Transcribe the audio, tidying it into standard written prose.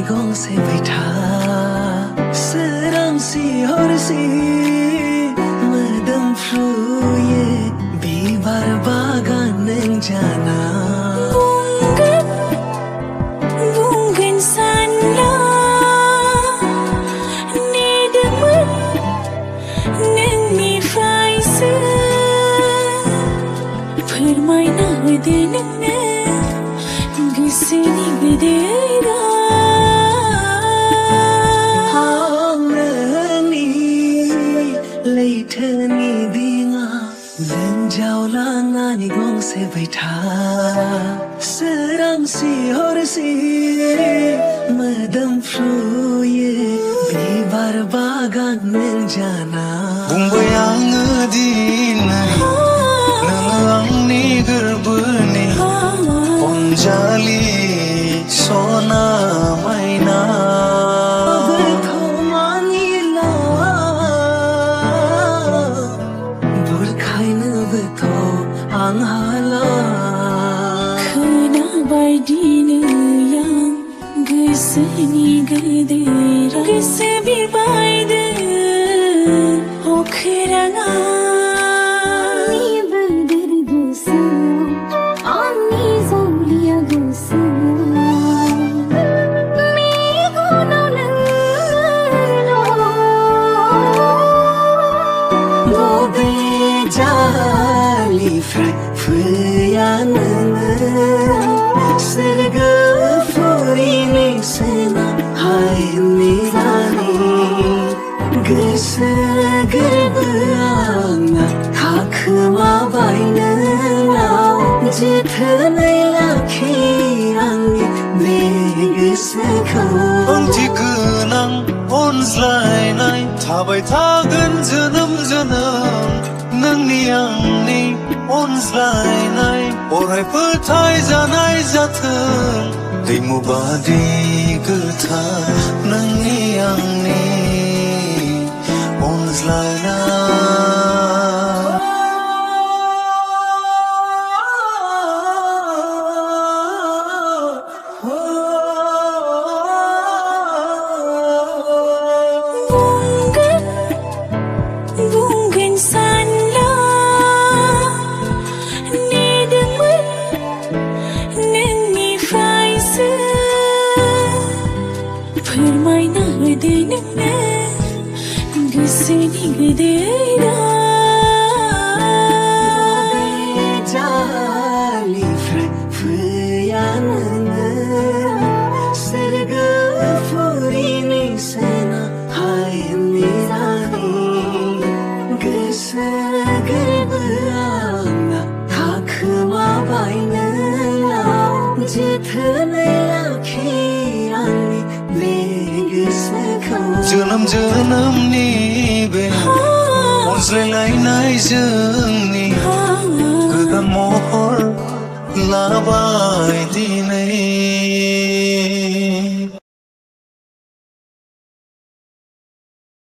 गंसे बैठा सोरांसि हरसि मोदोमफ्रुयै बिबार बागान नों जाना बुंगोन सानना नेदोंमोन नोंनिफ्रायसो फोरमायना होदो नोंनो गोसोनि गोदै लैथोनि दिङा लोंजावलांनानै गंसे बैठा सोरांसि हरसि मोदोमफ्रुयै बिबार बागान नों जाना बुंबाय आङो दिनै नोङो आंनि गोरबोनि अनजालि सना मायना खोनाबायदिनो आं गोसोनि गोदैरा गोसो बिरबायदों अख्राङा आंनिबो गोसोआव आंनि जावलिया गोसोआव मेगनाव नोंल' बबे जालिफ्राय फैया नोङो सोरगोफुरिनि सोना हायेननि रानि गोसो गोरबोआंना थाखोमाबाय नोंनाव जोथोनै लाखि आंनि बे गोसोखौ ओंथि गोनां अनज्लायनाय थाबाय थागोन जोनोम जोनोम नोंनि आंनि अनज्लायनाय अराय फोथायजानाय जाथों दैमु बादि गोथार नोंनि आंनि अनज्लायनाय बुंगोन सानना नेदोंमोन नोंनिफ्रायसो फोरमायना होदो नोंनो गोसोनि गोदैरा जालिफ्राय फैया नोङो सोरगोफुरिनि सोना हायेननि रानि गोसो गोरबोआंना थाखोमाबाय नोंनाव जोथोनै लाखि आंनि बे गोसोखौ जोनोम जोनोमनि बे अनज्लायलायनाय जोंनि गोदान महर लाबाय दिनै